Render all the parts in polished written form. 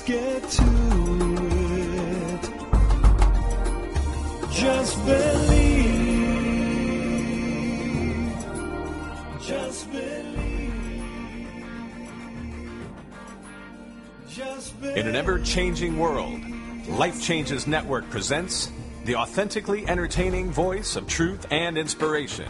Let's get to it. Just believe. Just believe. Just believe. In an ever-changing world, Life Changes Network presents the authentically entertaining voice of truth and inspiration.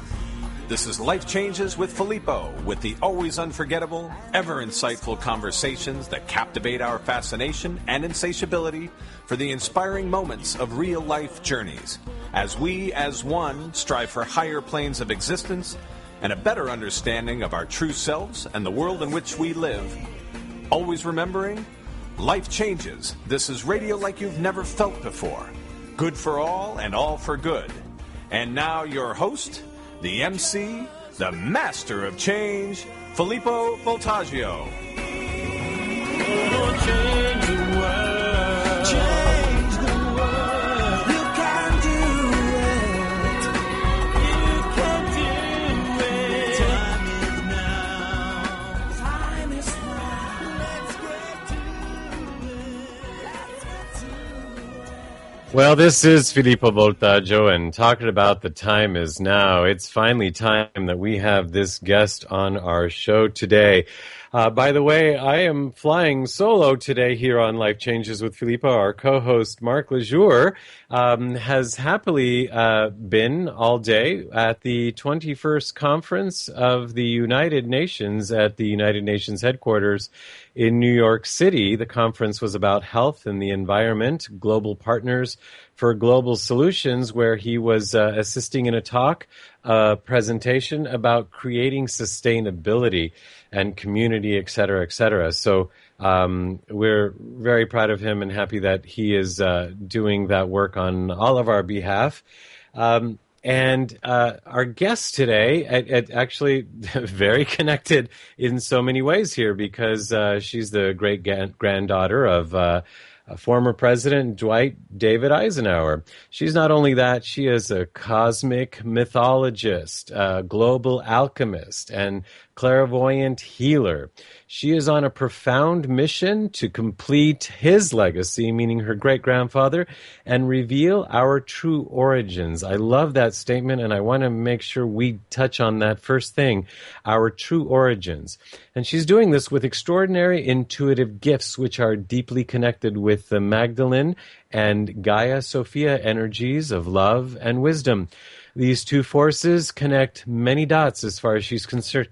This is Life Changes with Filippo, with the always unforgettable, ever insightful conversations that captivate our fascination and insatiability for the inspiring moments of real-life journeys, as we, as one, strive for higher planes of existence and a better understanding of our true selves and the world in which we live. Always remembering, life changes. This is radio like you've never felt before. Good for all and all for good. And now your host, the MC, the master of change, Filippo Voltaggio. Change the world. Change the world. You can do it. You can do it. Time is now. Time is now. Let's get to it. Let's get to it. Well, this is Filippo Voltaggio, and talking about the time is now. It's finally time that we have this guest on our show today. By the way, I am flying solo today here on Life Changes with Filippo. Our co-host, Mark Lejour, has happily been all day at the 21st Conference of the United Nations at the United Nations headquarters in New York City. The conference was about health and the environment, global partners for global solutions, where he was assisting in a talk, presentation about creating sustainability and community, et cetera, et cetera. So we're very proud of him and happy that he is doing that work on all of our behalf. And our guest today, actually very connected in so many ways here, because she's the great-granddaughter of former President Dwight David Eisenhower. She's not only that, she is a cosmic mythologist, a global alchemist, and clairvoyant healer. She is on a profound mission to complete his legacy, meaning her great-grandfather, and reveal our true origins. I love that statement, and I want to make sure we touch on that first thing, our true origins. And she's doing this with extraordinary intuitive gifts, which are deeply connected with the Magdalene and Gaia-Sophia energies of love and wisdom. These two forces connect many dots as far as she's concerned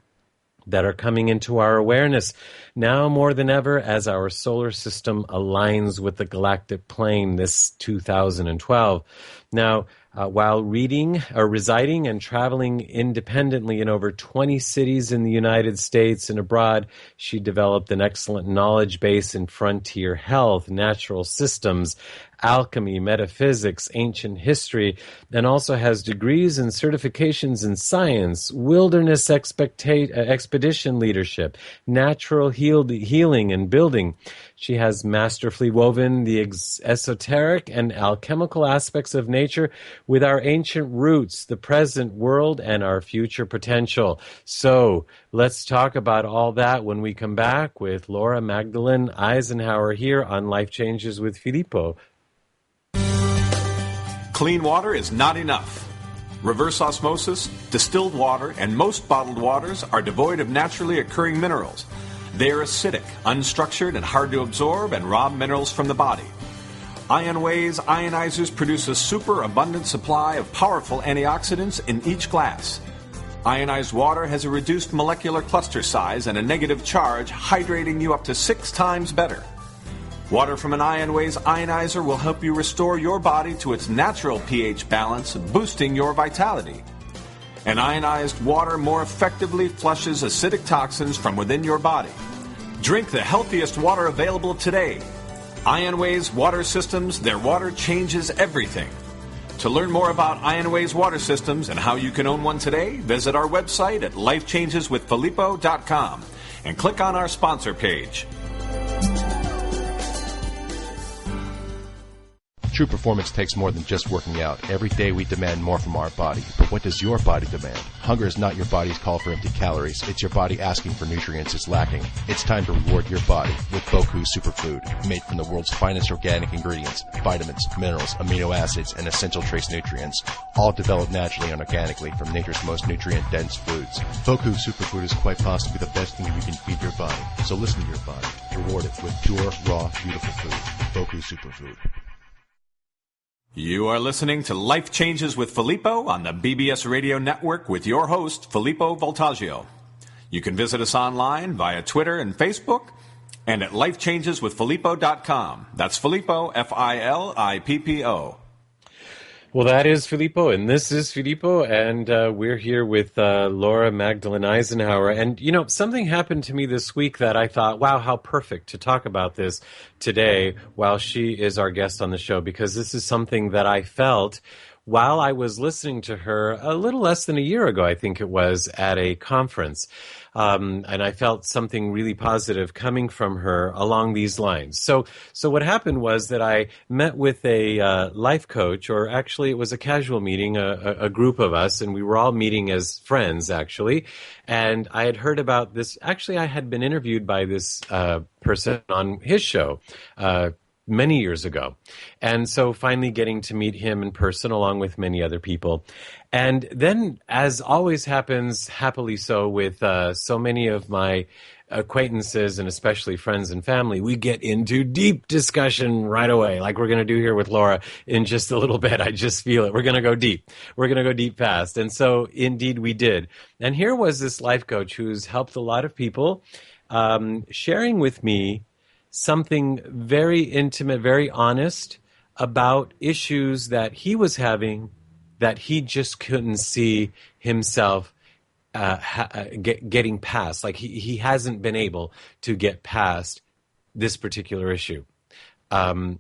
that are coming into our awareness now more than ever as our solar system aligns with the galactic plane this 2012. Now, while residing and traveling independently in over 20 cities in the United States and abroad, she developed an excellent knowledge base in frontier health, natural systems, alchemy, metaphysics, ancient history, and also has degrees and certifications in science, wilderness expedition leadership, natural healing and building. She has masterfully woven the esoteric and alchemical aspects of nature with our ancient roots, the present world, and our future potential. So let's talk about all that when we come back with Laura Magdalene Eisenhower here on Life Changes with Filippo. Clean water is not enough. Reverse osmosis, distilled water, and most bottled waters are devoid of naturally occurring minerals. They are acidic, unstructured, and hard to absorb and rob minerals from the body. IonWay's ionizers produce a superabundant supply of powerful antioxidants in each glass. Ionized water has a reduced molecular cluster size and a negative charge, hydrating you up to 6 times better. Water from an IonWay's ionizer will help you restore your body to its natural pH balance, boosting your vitality. And ionized water more effectively flushes acidic toxins from within your body. Drink the healthiest water available today. IonWay's water systems, their water changes everything. To learn more about IonWay's water systems and how you can own one today, visit our website at lifechangeswithfilippo.com and click on our sponsor page. True performance takes more than just working out. Every day we demand more from our body. But what does your body demand? Hunger is not your body's call for empty calories. It's your body asking for nutrients it's lacking. It's time to reward your body with Boku Superfood, made from the world's finest organic ingredients, vitamins, minerals, amino acids, and essential trace nutrients, all developed naturally and organically from nature's most nutrient-dense foods. Boku Superfood is quite possibly the best thing you can feed your body. So listen to your body. Reward it with pure, raw, beautiful food. Boku Superfood. You are listening to Life Changes with Filippo on the BBS Radio Network with your host, Filippo Voltaggio. You can visit us online via Twitter and Facebook and at lifechangeswithfilippo.com. That's Filippo, Filippo. Well, that is Filippo, and this is Filippo, and we're here with Laura Magdalene Eisenhower. And, you know, something happened to me this week that I thought, wow, how perfect to talk about this today while she is our guest on the show, because this is something that I felt while I was listening to her a little less than a year ago, I think it was, at a conference. And I felt something really positive coming from her along these lines. So what happened was that I met with a life coach, or actually it was a casual meeting, a group of us, and we were all meeting as friends, actually. And I had heard about this. Actually, I had been interviewed by this person on his show many years ago. And so finally getting to meet him in person along with many other people. And then, as always happens, happily so, with so many of my acquaintances and especially friends and family, we get into deep discussion right away, like we're going to do here with Laura in just a little bit. I just feel it. We're going to go deep. We're going to go deep fast. And so indeed we did. And here was this life coach who's helped a lot of people, sharing with me something very intimate, very honest about issues that he was having that he just couldn't see himself getting past. Like he hasn't been able to get past this particular issue. And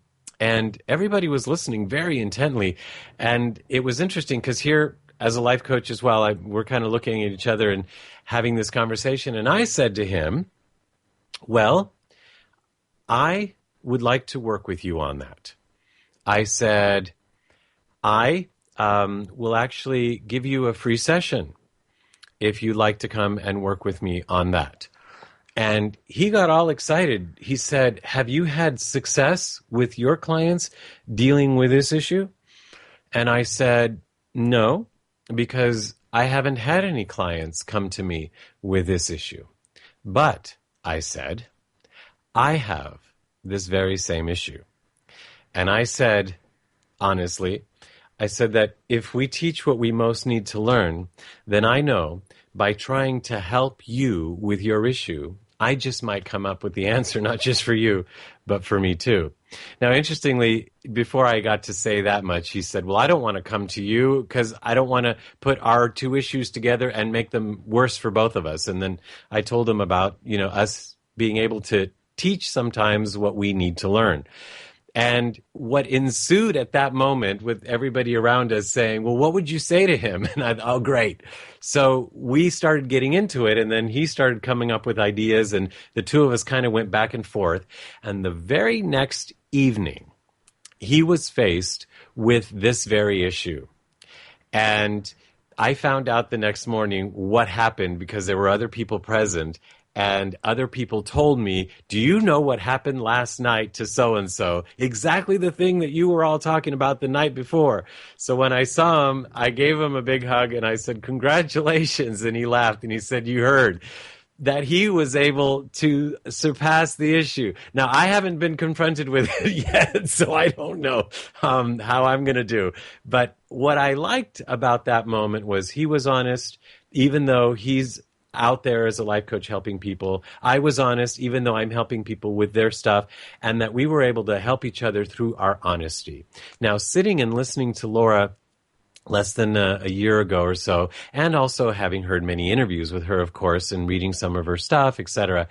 everybody was listening very intently. And it was interesting because here, as a life coach as well, we're kind of looking at each other and having this conversation. And I said to him, well, I would like to work with you on that. I said, I will actually give you a free session if you'd like to come and work with me on that. And he got all excited. He said, have you had success with your clients dealing with this issue? And I said, no, because I haven't had any clients come to me with this issue. But, I said, I have this very same issue. And I said, honestly, I said that if we teach what we most need to learn, then I know by trying to help you with your issue, I just might come up with the answer, not just for you, but for me too. Now, interestingly, before I got to say that much, he said, well, I don't want to come to you because I don't want to put our two issues together and make them worse for both of us. And then I told him about, us being able to teach sometimes what we need to learn. And what ensued at that moment with everybody around us saying, well, what would you say to him? And I thought, oh, great. So we started getting into it, and then he started coming up with ideas, and the two of us kind of went back and forth. And the very next evening, he was faced with this very issue. And I found out the next morning what happened because there were other people present. And other people told me, do you know what happened last night to so-and-so? Exactly the thing that you were all talking about the night before. So when I saw him, I gave him a big hug and I said, congratulations. And he laughed and he said, you heard that he was able to surpass the issue. Now, I haven't been confronted with it yet, so I don't know how I'm going to do. But what I liked about that moment was he was honest, even though he's out there as a life coach helping people. I was honest, even though I'm helping people with their stuff, and that we were able to help each other through our honesty. Now, sitting and listening to Laura less than a year ago or so, and also having heard many interviews with her, of course, and reading some of her stuff, etc.,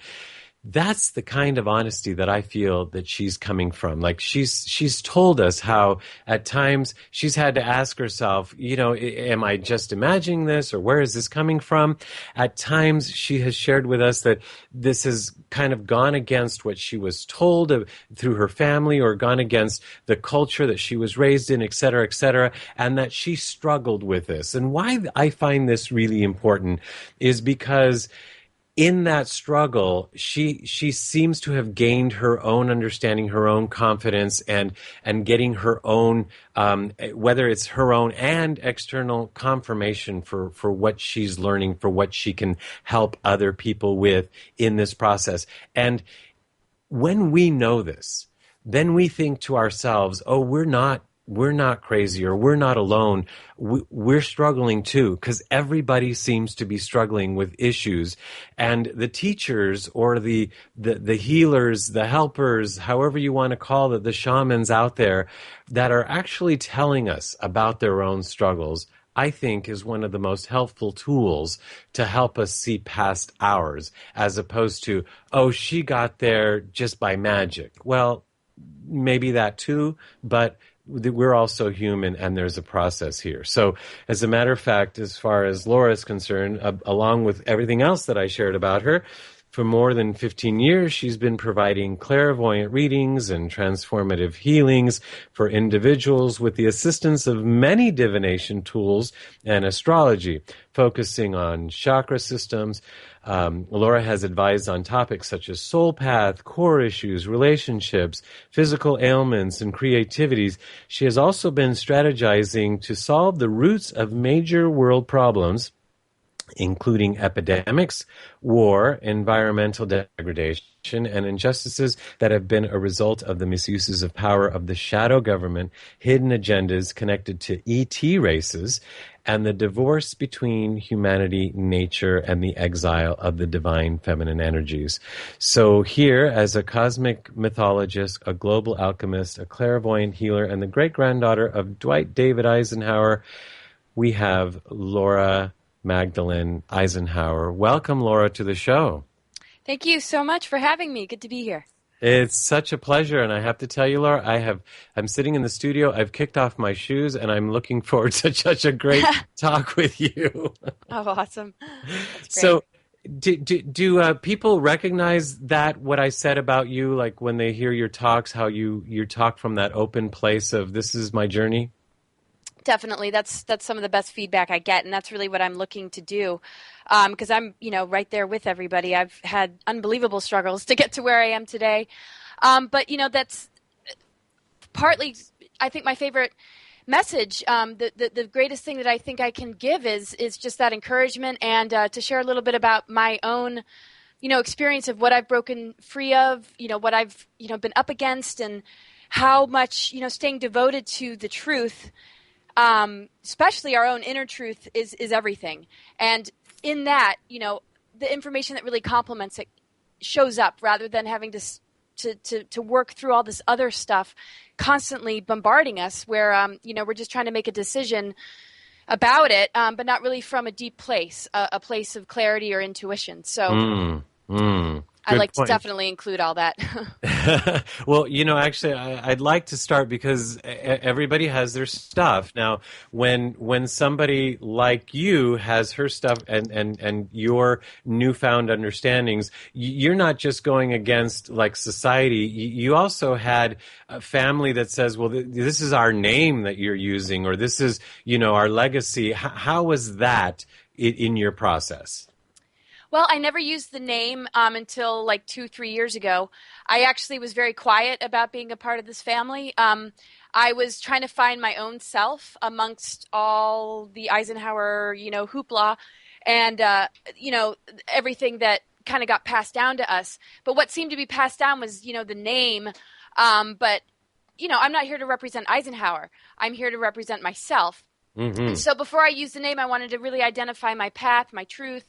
that's the kind of honesty that I feel that she's coming from. Like she's told us how at times she's had to ask herself, am I just imagining this, or where is this coming from? At times she has shared with us that this has kind of gone against what she was told through her family, or gone against the culture that she was raised in, et cetera, and that she struggled with this. And why I find this really important is because in that struggle, she seems to have gained her own understanding, her own confidence, and getting her own, whether it's her own and external confirmation for what she's learning, for what she can help other people with in this process. And when we know this, then we think to ourselves, oh, we're not crazy, or we're not alone. We're struggling too, because everybody seems to be struggling with issues. And the teachers, or the healers, the helpers, however you want to call it, the shamans out there that are actually telling us about their own struggles, I think is one of the most helpful tools to help us see past ours, as opposed to, oh, she got there just by magic. Well, maybe that too, but we're also human, and there's a process here. So as a matter of fact, as far as Laura is concerned, along with everything else that I shared about her, for more than 15 years, she's been providing clairvoyant readings and transformative healings for individuals with the assistance of many divination tools and astrology, focusing on chakra systems. Laura has advised on topics such as soul path, core issues, relationships, physical ailments, and creativities. She has also been strategizing to solve the roots of major world problems, including epidemics, war, environmental degradation, and injustices that have been a result of the misuses of power of the shadow government, hidden agendas connected to ET races, and the divorce between humanity, nature, and the exile of the divine feminine energies. So here, as a cosmic mythologist, a global alchemist, a clairvoyant healer, and the great-granddaughter of Dwight David Eisenhower, we have Laura Magdalene Eisenhower. Welcome, Laura, to the show. Thank you so much for having me. Good to be here. It's such a pleasure, and I have to tell you, Laura, I'm sitting in the studio, I've kicked off my shoes, and I'm looking forward to such a great talk with you. Oh, awesome. That's great. So, do people recognize that, what I said about you, like when they hear your talks, how you talk from that open place of, this is my journey? Definitely. That's some of the best feedback I get, and that's really what I'm looking to do, because I'm, right there with everybody. I've had unbelievable struggles to get to where I am today. But, that's partly, I think, my favorite message. The greatest thing that I think I can give is just that encouragement, and to share a little bit about my own, experience of what I've broken free of, what I've, been up against, and how much, staying devoted to the truth, especially our own inner truth, is everything. And in that, the information that really complements it shows up, rather than having to work through all this other stuff constantly bombarding us, where, we're just trying to make a decision about it, but not really from a deep place, a place of clarity or intuition. So I like to definitely include all that. Well, actually, I'd like to start because everybody has their stuff. Now, when somebody like you has her stuff and your newfound understandings, you're not just going against like society. You also had a family that says, well, this is our name that you're using, or this is, our legacy. How was that in your process? Well, I never used the name until like 2-3 years ago. I actually was very quiet about being a part of this family. I was trying to find my own self amongst all the Eisenhower, hoopla, and, everything that kind of got passed down to us. But what seemed to be passed down was, the name. But, I'm not here to represent Eisenhower. I'm here to represent myself. Mm-hmm. So before I used the name, I wanted to really identify my path, my truth,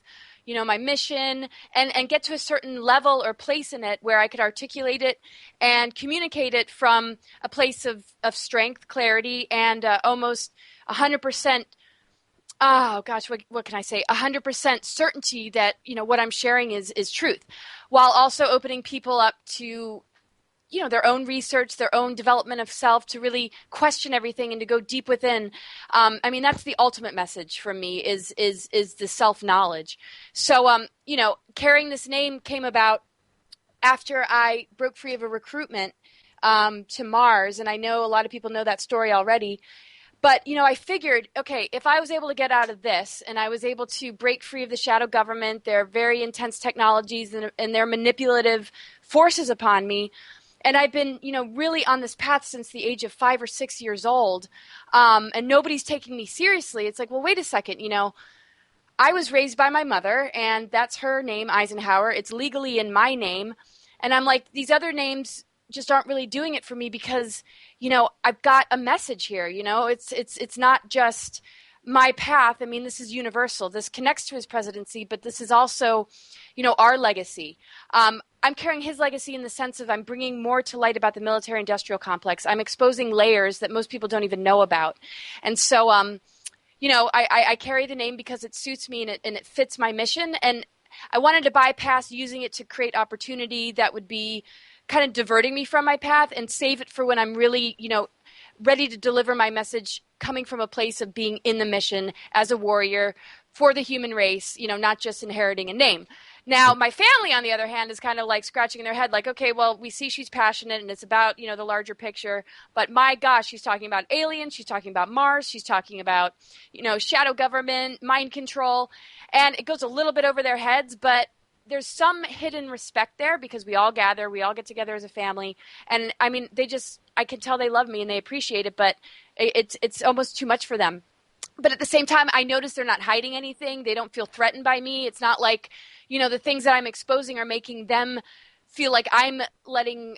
my mission, and get to a certain level or place in it where I could articulate it and communicate it from a place of strength, clarity, and almost 100% Oh gosh, what can I say? 100% certainty that, what I'm sharing is truth, while also opening people up to, their own research, their own development of self, to really question everything and to go deep within. That's the ultimate message from me is the self-knowledge. So, carrying this name came about after I broke free of a recruitment to Mars. And I know a lot of people know that story already. But, I figured, okay, if I was able to get out of this and I was able to break free of the shadow government, their very intense technologies and their manipulative forces upon me, and I've been, really on this path since the age of 5 or 6 years old, and nobody's taking me seriously, it's like, well, wait a second, I was raised by my mother, and that's her name, Eisenhower. It's legally in my name. And I'm like, these other names just aren't really doing it for me because, I've got a message here, it's not just my path. This is universal. This connects to his presidency, but this is also, our legacy. I'm carrying his legacy in the sense of I'm bringing more to light about the military-industrial complex. I'm exposing layers that most people don't even know about. And so, I carry the name because it suits me and it fits my mission. And I wanted to bypass using it to create opportunity that would be kind of diverting me from my path and save it for when I'm really, ready to deliver my message coming from a place of being in the mission as a warrior for the human race, not just inheriting a name. Now, my family, on the other hand, is kind of like scratching their head like, okay, well, we see she's passionate and it's about, the larger picture. But my gosh, she's talking about aliens. She's talking about Mars. She's talking about, shadow government, mind control. And it goes a little bit over their heads, but there's some hidden respect there because we all gather, we all get together as a family. And I can tell they love me and they appreciate it, but it's almost too much for them. But at the same time, I notice they're not hiding anything. They don't feel threatened by me. It's not like, the things that I'm exposing are making them feel like I'm letting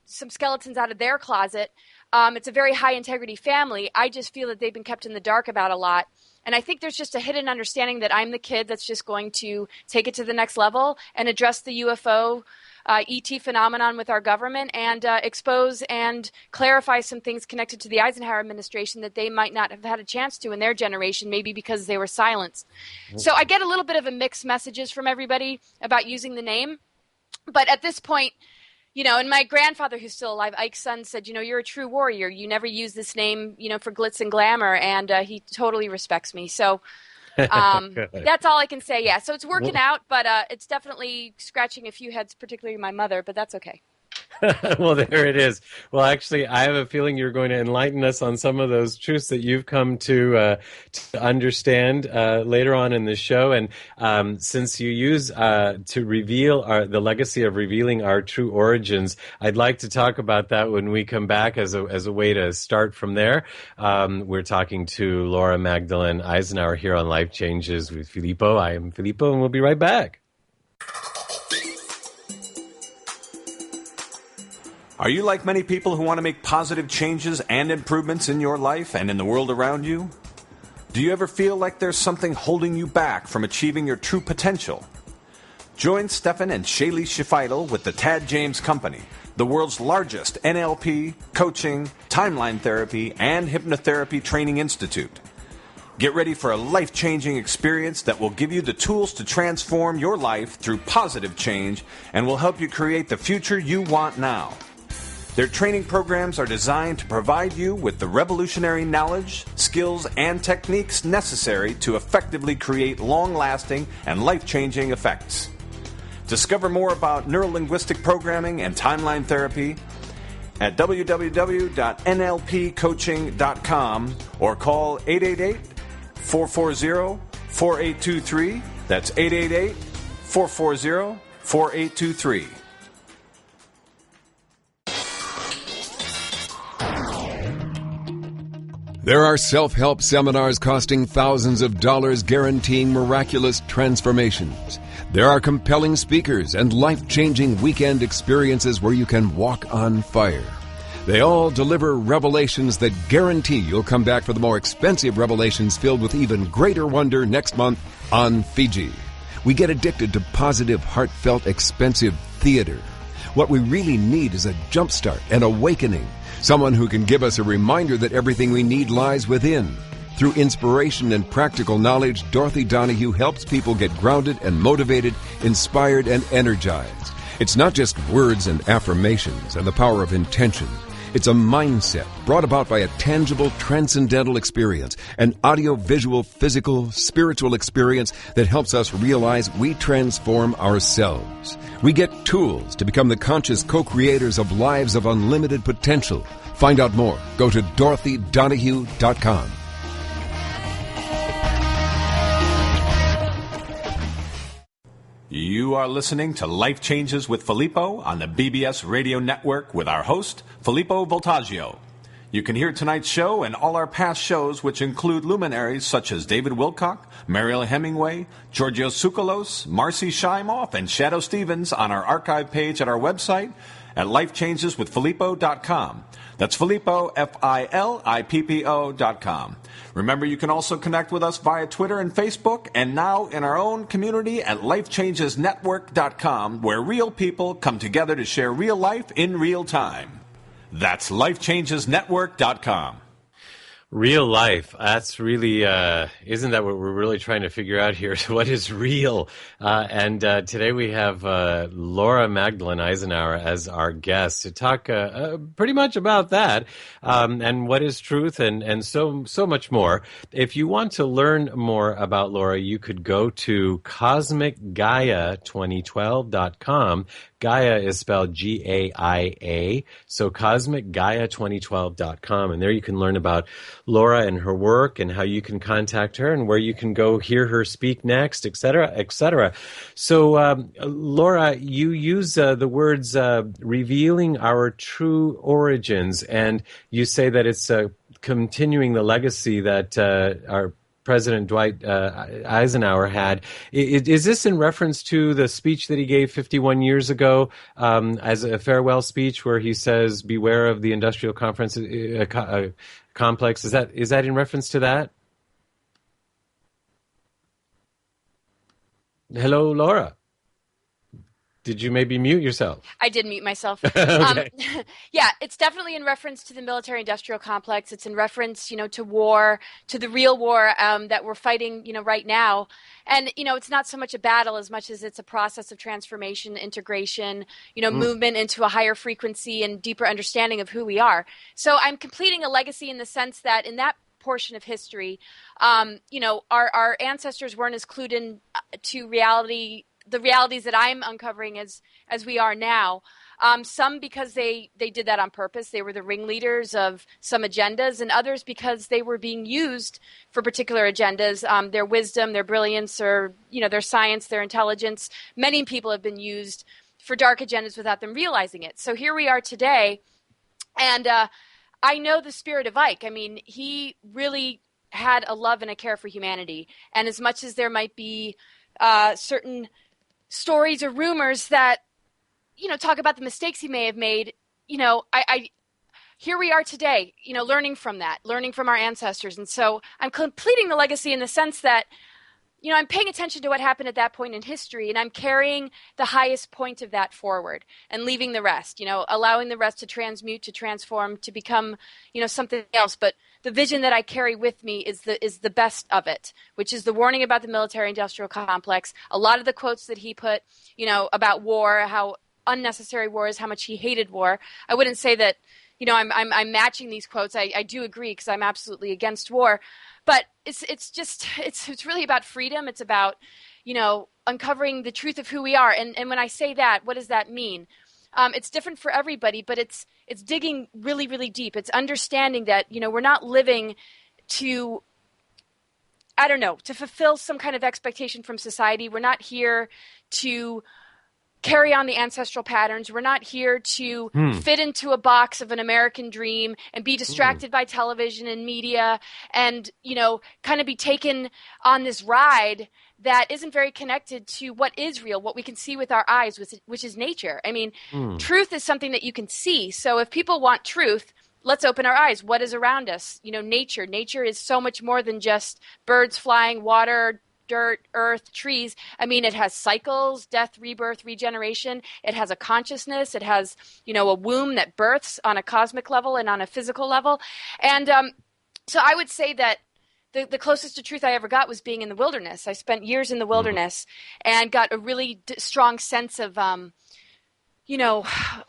some skeletons out of their closet. It's a very high integrity family. I just feel that they've been kept in the dark about a lot. And I think there's just a hidden understanding that I'm the kid that's just going to take it to the next level and address the UFO ET phenomenon with our government and expose and clarify some things connected to the Eisenhower administration that they might not have had a chance to in their generation, maybe because they were silenced. So I get a little bit of a mixed messages from everybody about using the name. But at this point, and my grandfather, who's still alive, Ike's son, said, you're a true warrior. You never use this name, for glitz and glamour. And he totally respects me. So that's all I can say. Yeah. So it's working out, but it's definitely scratching a few heads, particularly my mother, but that's okay. Well, there it is. Well, actually, I have a feeling you're going to enlighten us on some of those truths that you've come to understand later on in the show. And since you use to reveal the legacy of revealing our true origins, I'd like to talk about that when we come back as a way to start from there. We're talking to Laura Magdalene Eisenhower here on Life Changes with Filippo. I am Filippo, and we'll be right back. Are you like many people who want to make positive changes and improvements in your life and in the world around you? Do you ever feel like there's something holding you back from achieving your true potential? Join Stefan and Shaylee Shifidel with the Tad James Company, the world's largest NLP, coaching, timeline therapy, and hypnotherapy training institute. Get ready for a life-changing experience that will give you the tools to transform your life through positive change and will help you create the future you want now. Their training programs are designed to provide you with the revolutionary knowledge, skills, and techniques necessary to effectively create long-lasting and life-changing effects. Discover more about neurolinguistic programming and timeline therapy at www.nlpcoaching.com or call 888-440-4823. That's 888-440-4823. There are self-help seminars costing thousands of dollars guaranteeing miraculous transformations. There are compelling speakers and life-changing weekend experiences where you can walk on fire. They all deliver revelations that guarantee you'll come back for the more expensive revelations filled with even greater wonder next month on Fiji. We get addicted to positive, heartfelt, expensive theater. What we really need is a jumpstart, an awakening. Someone who can give us a reminder that everything we need lies within. Through inspiration and practical knowledge, Dorothy Donahue helps people get grounded and motivated, inspired and energized. It's not just words and affirmations and the power of intention. It's a mindset brought about by a tangible, transcendental experience, an audio-visual, physical, spiritual experience that helps us realize we transform ourselves. We get tools to become the conscious co-creators of lives of unlimited potential. Find out more. Go to DorothyDonahue.com. You are listening to Life Changes with Filippo on the BBS Radio Network with our host, Filippo Voltaggio. You can hear tonight's show and all our past shows, which include luminaries such as David Wilcock, Mariel Hemingway, Georgios Tsoukalos, Marcy Shimoff, and Shadow Stevens on our archive page at our website at lifechangeswithfilippo.com. That's Filippo, Filippo.com. Remember, you can also connect with us via Twitter and Facebook, and now in our own community at lifechangesnetwork.com, where real people come together to share real life in real time. That's lifechangesnetwork.com. Real life. That's really, isn't that what we're really trying to figure out here? What is real? And today we have Laura Magdalene Eisenhower as our guest to talk pretty much about that and what is truth and so much more. If you want to learn more about Laura, you could go to cosmicgaia2012.com. Gaia is spelled Gaia, so cosmicgaia2012.com, and there you can learn about Laura and her work and how you can contact her and where you can go hear her speak next, etc., etc. So, Laura, you use the words revealing our true origins, and you say that it's continuing the legacy that our President Dwight Eisenhower had. Is this in reference to the speech that he gave 51 years ago as a farewell speech where he says, beware of the industrial complex? Is that in reference to that? Hello, Laura. Did you maybe mute yourself? I did mute myself. Okay. Yeah, it's definitely in reference to the military-industrial complex. It's in reference, to war, to the real war that we're fighting, right now. And, it's not so much a battle as much as it's a process of transformation, integration, movement into a higher frequency and deeper understanding of who we are. So I'm completing a legacy in the sense that in that portion of history, our ancestors weren't as clued in to the realities that I'm uncovering as we are now. Some because they did that on purpose. They were the ringleaders of some agendas, and others because they were being used for particular agendas. Their wisdom, their brilliance, or their science, their intelligence. Many people have been used for dark agendas without them realizing it. So here we are today, and I know the spirit of Ike. I mean, he really had a love and a care for humanity. And as much as there might be certain stories or rumors that, talk about the mistakes he may have made, here we are today, learning from that, learning from our ancestors. And so I'm completing the legacy in the sense that, I'm paying attention to what happened at that point in history, and I'm carrying the highest point of that forward and leaving the rest, allowing the rest to transmute, to transform, to become, something else. But the vision that I carry with me is the best of it, which is the warning about the military-industrial complex. A lot of the quotes that he put, about war, how unnecessary war is, how much he hated war. I wouldn't say that, I'm matching these quotes. I do agree because I'm absolutely against war. But it's really about freedom. It's about, uncovering the truth of who we are. And when I say that, what does that mean? It's different for everybody, but it's digging really, really deep. It's understanding that, we're not living to fulfill some kind of expectation from society. We're not here to carry on the ancestral patterns. We're not here to fit into a box of an American dream and be distracted by television and media and, kind of be taken on this ride that isn't very connected to what is real, what we can see with our eyes, which is nature. I mean, truth is something that you can see. So if people want truth, let's open our eyes. What is around us? Nature. Nature is so much more than just birds flying, water, dirt, earth, trees. I mean, it has cycles, death, rebirth, regeneration. It has a consciousness. It has, a womb that births on a cosmic level and on a physical level. And so I would say that the closest to truth I ever got was being in the wilderness. I spent years in the wilderness and got a really strong sense of,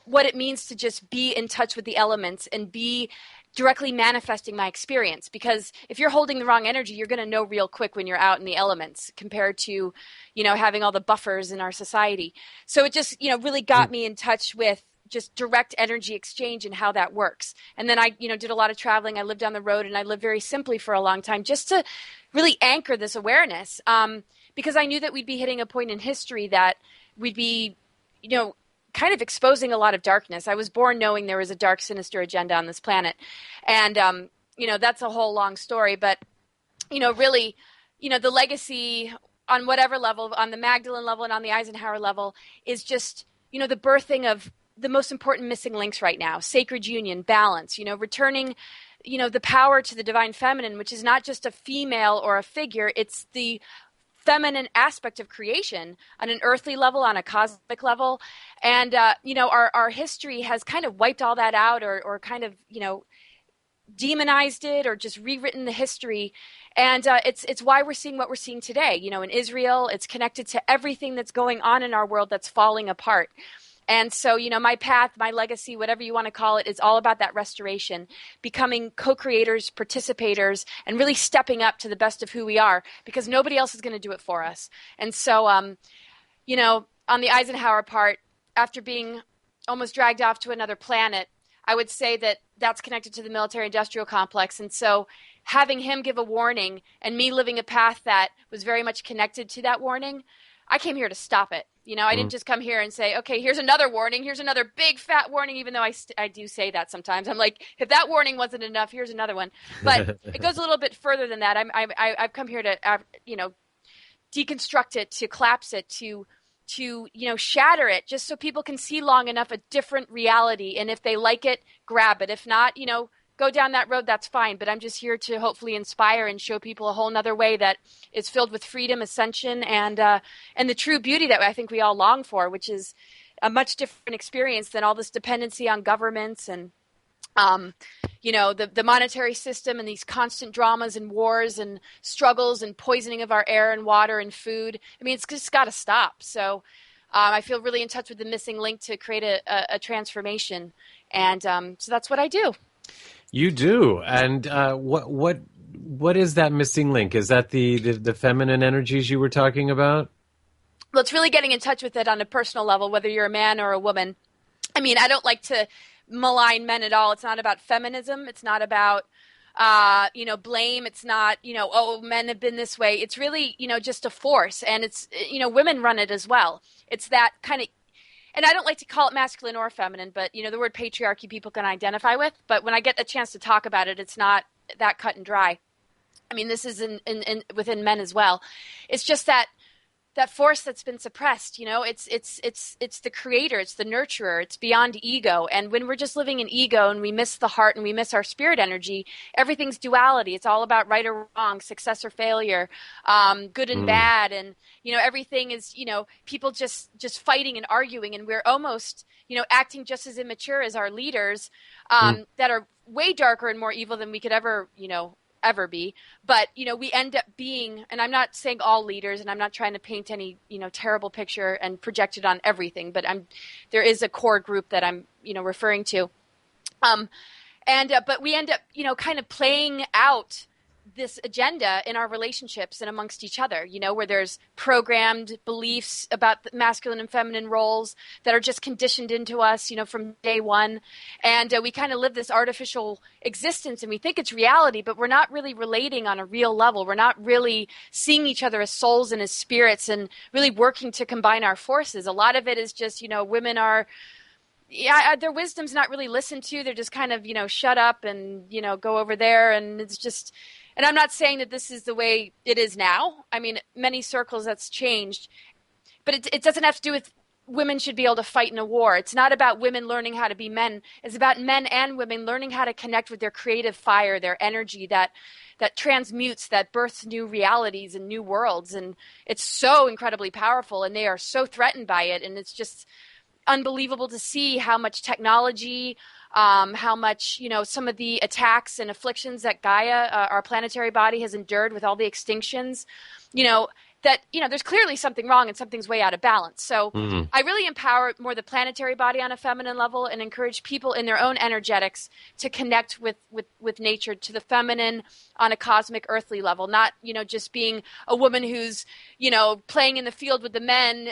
what it means to just be in touch with the elements and be directly manifesting my experience. Because if you're holding the wrong energy, you're going to know real quick when you're out in the elements compared to, having all the buffers in our society. So it just, really got me in touch with just direct energy exchange and how that works. And then I, did a lot of traveling. I lived on the road and I lived very simply for a long time just to really anchor this awareness. Because I knew that we'd be hitting a point in history that we'd be, kind of exposing a lot of darkness. I was born knowing there was a dark, sinister agenda on this planet. And, that's a whole long story. But, really, the legacy on whatever level, on the Magdalene level and on the Eisenhower level, is just, the birthing of the most important missing links right now: sacred union, balance, returning, the power to the divine feminine, which is not just a female or a figure. It's the feminine aspect of creation on an earthly level, on a cosmic level. And, our history has kind of wiped all that out or kind of, demonized it or just rewritten the history. And it's why we're seeing what we're seeing today. In Israel, it's connected to everything that's going on in our world that's falling apart. And so, my path, my legacy, whatever you want to call it, is all about that restoration, becoming co-creators, participators, and really stepping up to the best of who we are, because nobody else is going to do it for us. And so, on the Eisenhower part, after being almost dragged off to another planet, I would say that that's connected to the military-industrial complex. And so having him give a warning and me living a path that was very much connected to that warning, I came here to stop it. I didn't just come here and say, okay, here's another warning. Here's another big fat warning, even though I do say that sometimes. I'm like, if that warning wasn't enough, here's another one. But it goes a little bit further than that. I've come here to, deconstruct it, to collapse it, to shatter it, just so people can see long enough a different reality. And if they like it, grab it. If not, go down that road, that's fine. But I'm just here to hopefully inspire and show people a whole nother way that is filled with freedom, ascension, and the true beauty that I think we all long for, which is a much different experience than all this dependency on governments and, the monetary system and these constant dramas and wars and struggles and poisoning of our air and water and food. I mean, it's just got to stop. So I feel really in touch with the missing link to create a transformation. And so that's what I do. You do. And what is that missing link? Is that the feminine energies you were talking about? Well, it's really getting in touch with it on a personal level, whether you're a man or a woman. I mean, I don't like to malign men at all. It's not about feminism. It's not about, blame. It's not, men have been this way. It's really, just a force. And it's, women run it as well. It's that kind of, and I don't like to call it masculine or feminine, but, the word patriarchy people can identify with. But when I get a chance to talk about it, it's not that cut and dry. I mean, this is in within men as well. It's just that force that's been suppressed, it's the creator, it's the nurturer, it's beyond ego. And when we're just living in ego and we miss the heart and we miss our spirit energy, everything's duality. It's all about right or wrong, success or failure, good and bad. And, everything is, people just fighting and arguing. And we're almost, acting just as immature as our leaders that are way darker and more evil than we could ever be. But, we end up being, and I'm not saying all leaders, and I'm not trying to paint any, terrible picture and project it on everything, but there is a core group that I'm, referring to. But we end up, kind of playing out this agenda in our relationships and amongst each other, where there's programmed beliefs about the masculine and feminine roles that are just conditioned into us, from day one. And we kind of live this artificial existence and we think it's reality, but we're not really relating on a real level. We're not really seeing each other as souls and as spirits and really working to combine our forces. A lot of it is just, women are, their wisdom's not really listened to. They're just kind of, shut up and, go over there. And it's just, and I'm not saying that this is the way it is now. I mean, many circles that's changed, but it doesn't have to do with women should be able to fight in a war. It's not about women learning how to be men. It's about men and women learning how to connect with their creative fire, their energy that transmutes, that births new realities and new worlds. And it's so incredibly powerful, and they are so threatened by it. And it's just unbelievable to see how much technology, how much, some of the attacks and afflictions that Gaia, our planetary body, has endured with all the extinctions, that, there's clearly something wrong and something's way out of balance. So I really empower more the planetary body on a feminine level and encourage people in their own energetics to connect with nature, to the feminine on a cosmic earthly level, not, just being a woman who's, playing in the field with the men.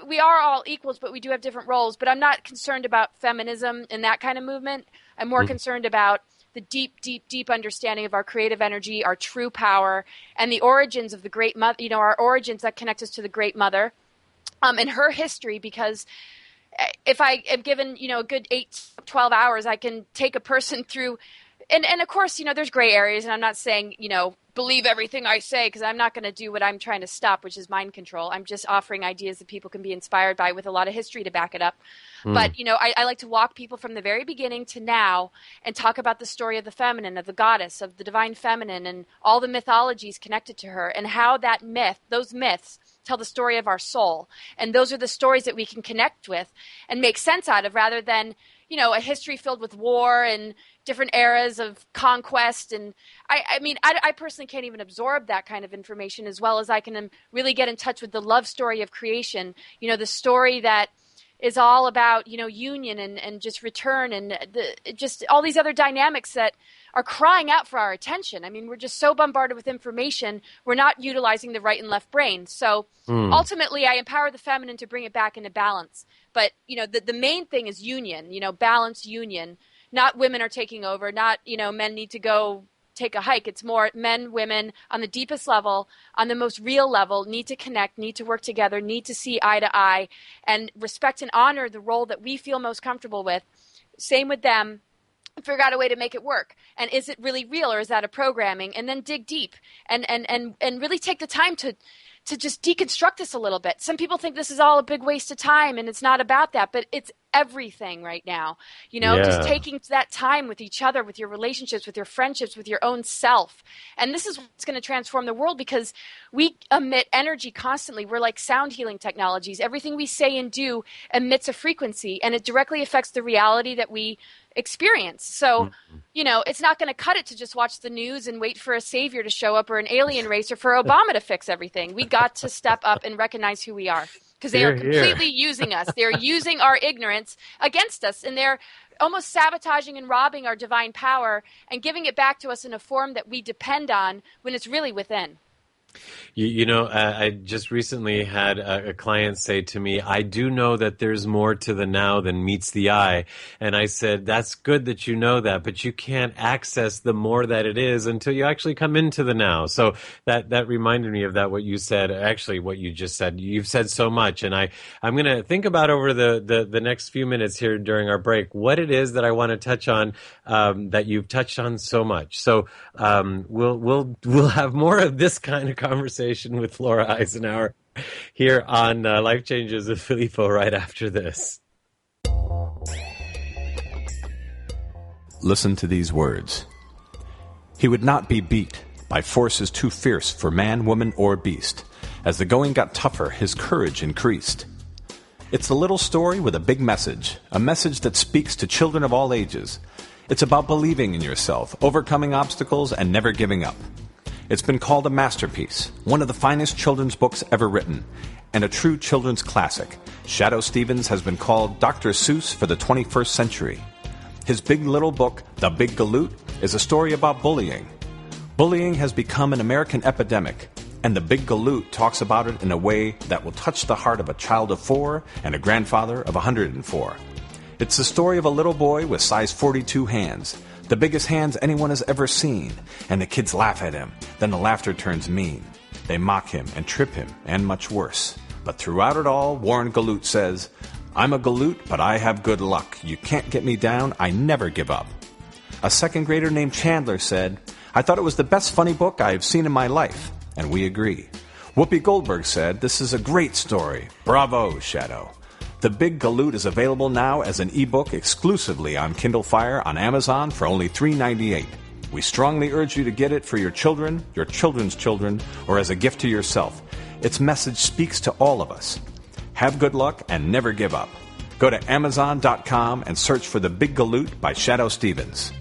We are all equals, but we do have different roles. But I'm not concerned about feminism and that kind of movement. I'm more concerned about the deep, deep, deep understanding of our creative energy, our true power, and the origins of the Great Mother, our origins that connect us to the Great Mother, and her history, because if I am given, a good 12 hours, I can take a person through, and of course, there's gray areas, and I'm not saying, believe everything I say, because I'm not going to do what I'm trying to stop, which is mind control. I'm just offering ideas that people can be inspired by with a lot of history to back it up. But, I like to walk people from the very beginning to now and talk about the story of the feminine, of the goddess, of the divine feminine, and all the mythologies connected to her, and how those myths tell the story of our soul. And those are the stories that we can connect with and make sense out of, rather than, a history filled with war and different eras of conquest. And I personally can't even absorb that kind of information as well as I can really get in touch with the love story of creation, the story that is all about, union and just return and just all these other dynamics that are crying out for our attention. I mean, we're just so bombarded with information, we're not utilizing the right and left brain. So ultimately, I empower the feminine to bring it back into balance. But, the main thing is union, balanced union. Not women are taking over, not, men need to go take a hike. It's more men, women on the deepest level, on the most real level, need to connect, need to work together, need to see eye to eye, and respect and honor the role that we feel most comfortable with. Same with them. Figure out a way to make it work. And is it really real, or is that a programming? And then dig deep and really take the time to just deconstruct this a little bit. Some people think this is all a big waste of time, and it's not about that, but it's everything right now. Just taking that time with each other, with your relationships, with your friendships, with your own self. And this is what's going to transform the world, because we emit energy constantly. We're like sound healing technologies. Everything we say and do emits a frequency, and it directly affects the reality that we experience. So, it's not going to cut it to just watch the news and wait for a savior to show up, or an alien race, or for Obama to fix everything. We got to step up and recognize who we are, because they are completely using us. They're using our ignorance against us, and they're almost sabotaging and robbing our divine power and giving it back to us in a form that we depend on when it's really within. I just recently had a client say to me, I do know that there's more to the now than meets the eye. And I said, that's good that you know that, but you can't access the more that it is until you actually come into the now. So that reminded me of that, what you said, actually what you just said. You've said so much. And I'm going to think about over the next few minutes here during our break, what it is that I want to touch on, that you've touched on so much. So we'll have more of this kind of conversation with Laura Eisenhower here on Life Changes with Filippo right after this. Listen to these words. He would not be beat by forces too fierce for man, woman, or beast. As the going got tougher, his courage increased. It's a little story with a big message, a message that speaks to children of all ages. It's about believing in yourself, overcoming obstacles, and never giving up. It's been called a masterpiece, one of the finest children's books ever written, and a true children's classic. Shadoe Stevens has been called Dr. Seuss for the 21st century. His big little book, The Big Galoot, is a story about bullying. Bullying has become an American epidemic, and The Big Galoot talks about it in a way that will touch the heart of a child of 4 and a grandfather of 104. It's the story of a little boy with size 42 hands, the biggest hands anyone has ever seen, and the kids laugh at him. Then the laughter turns mean. They mock him and trip him, and much worse. But throughout it all, Warren Galoot says, I'm a Galoot, but I have good luck. You can't get me down, I never give up. A second grader named Chandler said, I thought it was the best funny book I have seen in my life. And we agree. Whoopi Goldberg said, this is a great story. Bravo, Shadoe. The Big Galoot is available now as an ebook exclusively on Kindle Fire on Amazon for only $3.98. We strongly urge you to get it for your children, your children's children, or as a gift to yourself. Its message speaks to all of us. Have good luck and never give up. Go to Amazon.com and search for The Big Galoot by Shadow Stevens.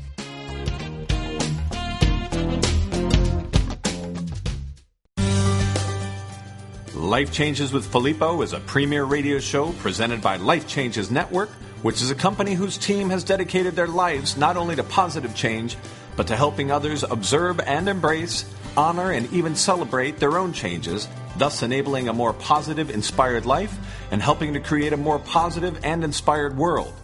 Life Changes with Filippo is a premier radio show presented by Life Changes Network, which is a company whose team has dedicated their lives not only to positive change, but to helping others observe and embrace, honor, and even celebrate their own changes, thus enabling a more positive, inspired life and helping to create a more positive and inspired world.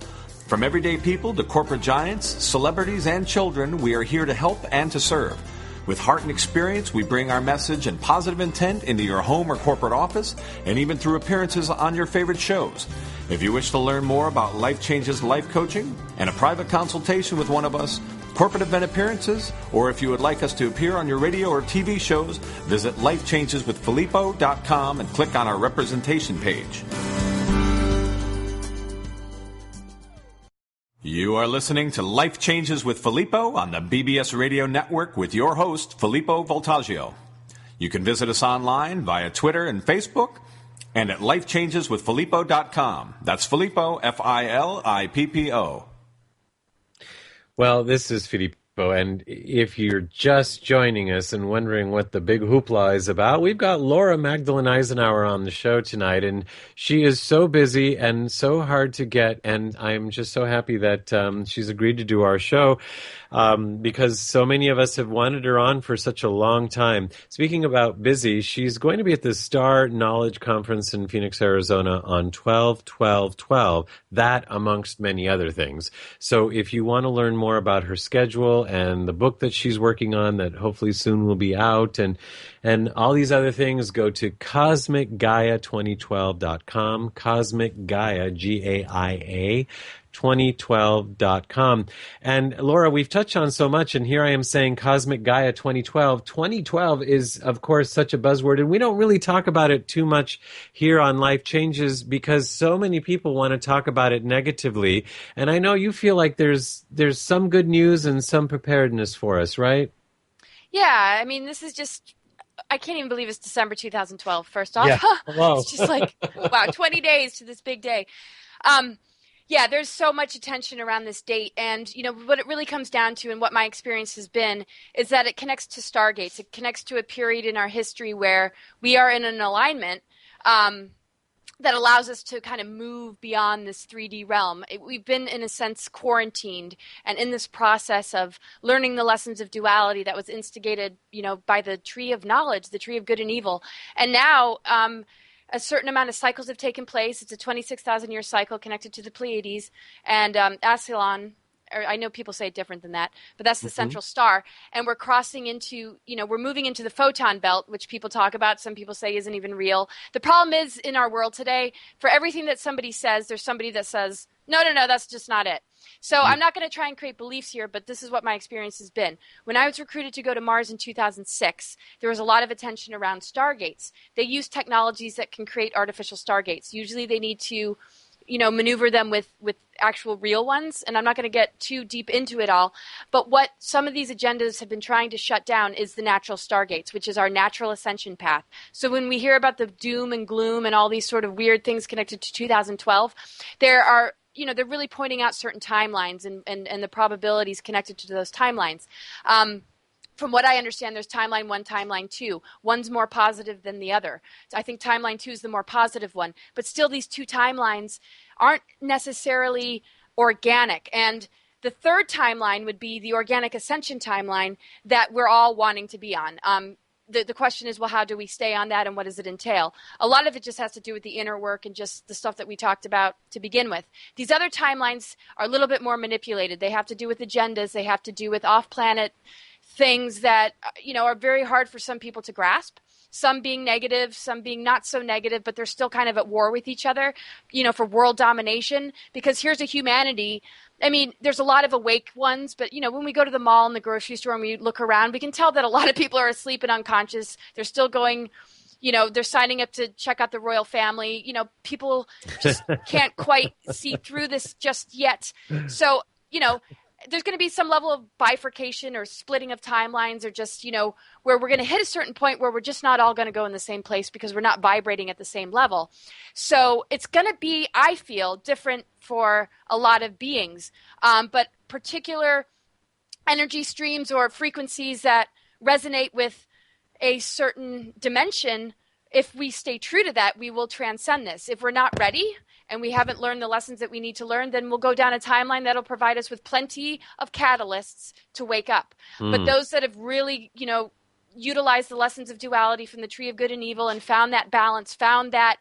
From everyday people to corporate giants, celebrities, and children, we are here to help and to serve. With heart and experience, we bring our message and positive intent into your home or corporate office, and even through appearances on your favorite shows. If you wish to learn more about Life Changes life coaching and a private consultation with one of us, corporate event appearances, or if you would like us to appear on your radio or TV shows, visit lifechangeswithfilippo.com and click on our representation page. You are listening to Life Changes with Filippo on the BBS Radio Network with your host, Filippo Voltaggio. You can visit us online via Twitter and Facebook and at lifechangeswithfilippo.com. That's Filippo, Filippo. Well, this is Filippo, and if you're just joining us and wondering what the big hoopla is about, we've got Laura Magdalene Eisenhower on the show tonight, and she is so busy and so hard to get, and I'm just so happy that she's agreed to do our show because so many of us have wanted her on for such a long time. Speaking about busy, she's going to be at the Star Knowledge Conference in Phoenix, Arizona on 12/12/12, that amongst many other things. So if you want to learn more about her schedule and the book that she's working on that hopefully soon will be out and all these other things, go to cosmicgaia2012.com, Cosmic Gaia, Gaia, 2012.com. And Laura, we've touched on so much, and here I am saying Cosmic Gaia 2012. 2012 is, of course, such a buzzword, and we don't really talk about it too much here on Life Changes because so many people want to talk about it negatively. And I know you feel like there's some good news and some preparedness for us, right? Yeah, I mean, this is just, I can't even believe it's December 2012, first off. Yeah. Hello. It's just like, wow, 20 days to this big day. Yeah, there's so much attention around this date, and what it really comes down to, and what my experience has been, is that it connects to stargates. It connects to a period in our history where we are in an alignment that allows us to kind of move beyond this 3D realm. We've been, in a sense, quarantined, and in this process of learning the lessons of duality that was instigated, by the tree of knowledge, the tree of good and evil, and now. A certain amount of cycles have taken place. It's a 26,000-year cycle connected to the Pleiades and Ascalon. Or I know people say it different than that, but that's the central star. And we're crossing into, we're moving into the photon belt, which people talk about. Some people say isn't even real. The problem is in our world today, for everything that somebody says, there's somebody that says, no, that's just not it. So I'm not going to try and create beliefs here, but this is what my experience has been. When I was recruited to go to Mars in 2006, there was a lot of attention around stargates. They use technologies that can create artificial stargates. Usually they need to, maneuver them with actual real ones, and I'm not going to get too deep into it all. But what some of these agendas have been trying to shut down is the natural stargates, which is our natural ascension path. So when we hear about the doom and gloom and all these sort of weird things connected to 2012, there are they're really pointing out certain timelines and the probabilities connected to those timelines. From what I understand, there's timeline 1, timeline 2. One's more positive than the other. So I think timeline 2 is the more positive one. But still, these two timelines aren't necessarily organic. And the third timeline would be the organic ascension timeline that we're all wanting to be on. The question is, well, how do we stay on that and what does it entail? A lot of it just has to do with the inner work and just the stuff that we talked about to begin with. These other timelines are a little bit more manipulated. They have to do with agendas. They have to do with off-planet things that, are very hard for some people to grasp. Some being negative, some being not so negative, but they're still kind of at war with each other, for world domination. Because here's a humanity. I mean, there's a lot of awake ones, but, when we go to the mall and the grocery store and we look around, we can tell that a lot of people are asleep and unconscious. They're still going, they're signing up to check out the royal family. People just can't quite see through this just yet. So, there's going to be some level of bifurcation or splitting of timelines, or just, where we're going to hit a certain point where we're just not all going to go in the same place because we're not vibrating at the same level. So it's going to be, I feel, different for a lot of beings. But particular energy streams or frequencies that resonate with a certain dimension, if we stay true to that, we will transcend this. If we're not ready and we haven't learned the lessons that we need to learn, then we'll go down a timeline that'll provide us with plenty of catalysts to wake up. But those that have really, utilized the lessons of duality from the tree of good and evil and found that balance, found that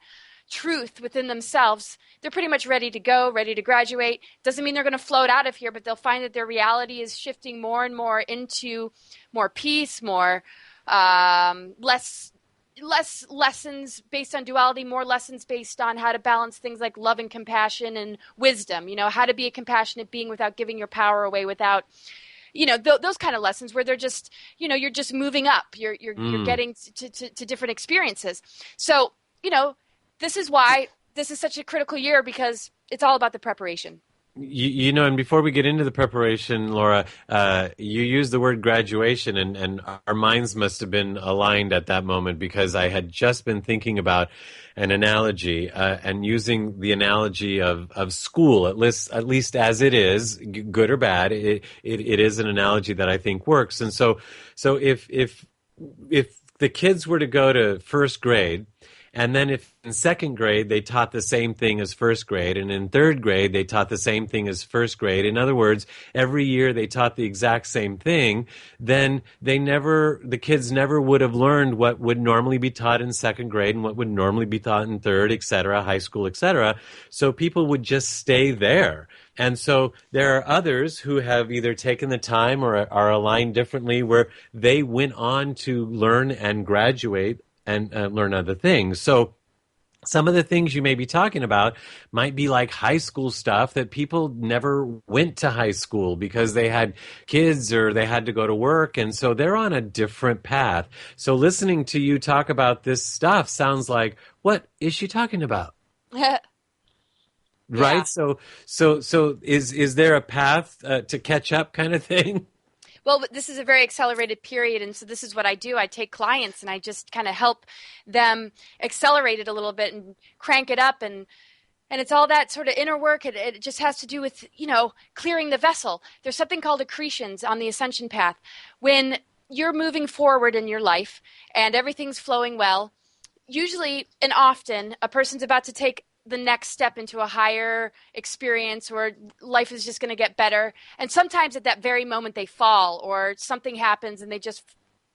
truth within themselves, they're pretty much ready to go, ready to graduate. Doesn't mean they're going to float out of here, but they'll find that their reality is shifting more and more into more peace, more less lessons based on duality, more lessons based on how to balance things like love and compassion and wisdom, how to be a compassionate being without giving your power away, without, those kind of lessons where they're just, you're just moving up, you're getting to different experiences. So, this is why this is such a critical year, because it's all about the preparation. And before we get into the preparation, Laura, you used the word graduation, and our minds must have been aligned at that moment, because I had just been thinking about an analogy and using the analogy of school, at least as it is, good or bad. It is an analogy that I think works. And so if the kids were to go to first grade, and then if in second grade they taught the same thing as first grade, and in third grade they taught the same thing as first grade, in other words, every year they taught the exact same thing, then the kids never would have learned what would normally be taught in second grade and what would normally be taught in third, et cetera, high school, et cetera. So people would just stay there. And so there are others who have either taken the time or are aligned differently, where they went on to learn and graduate and learn other things. So some of the things you may be talking about might be like high school stuff that people never went to high school because they had kids or they had to go to work. And so they're on a different path. So listening to you talk about this stuff sounds like, what is she talking about? Right? Yeah. So is there a path to catch up kind of thing? Well, this is a very accelerated period, and so this is what I do. I take clients and I just kind of help them accelerate it a little bit and crank it up, and it's all that sort of inner work. It just has to do with, clearing the vessel. There's something called accretions on the ascension path. When you're moving forward in your life and everything's flowing well, usually and often a person's about to take the next step into a higher experience, or life is just going to get better. And sometimes at that very moment they fall, or something happens and they just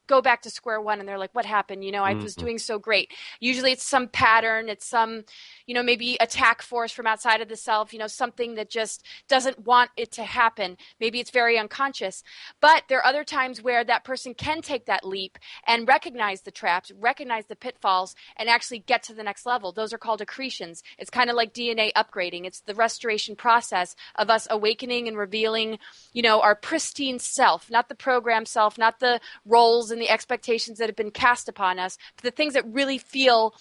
go back to square one, and they're like, what happened? I was doing so great. Usually it's some pattern, it's some, maybe attack force from outside of the self, something that just doesn't want it to happen. Maybe it's very unconscious. But there are other times where that person can take that leap and recognize the traps, recognize the pitfalls, and actually get to the next level. Those are called accretions. It's kind of like DNA upgrading. It's the restoration process of us awakening and revealing, our pristine self, not the programmed self, not the roles and the expectations that have been cast upon us, but the things that really feel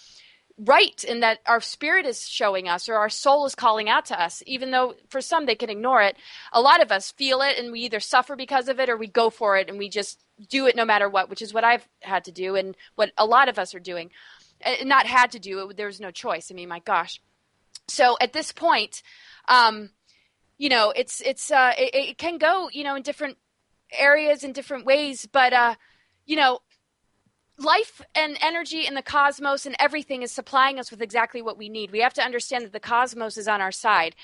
right and that our spirit is showing us, or our soul is calling out to us, even though for some they can ignore it. A lot of us feel it, and we either suffer because of it or we go for it and we just do it no matter what, which is what I've had to do and what a lot of us are doing. Not had to do it, there was no choice. I mean, my gosh. So at this point, it can go, in different areas in different ways, but life and energy in the cosmos and everything is supplying us with exactly what we need. We have to understand that the cosmos is on our side.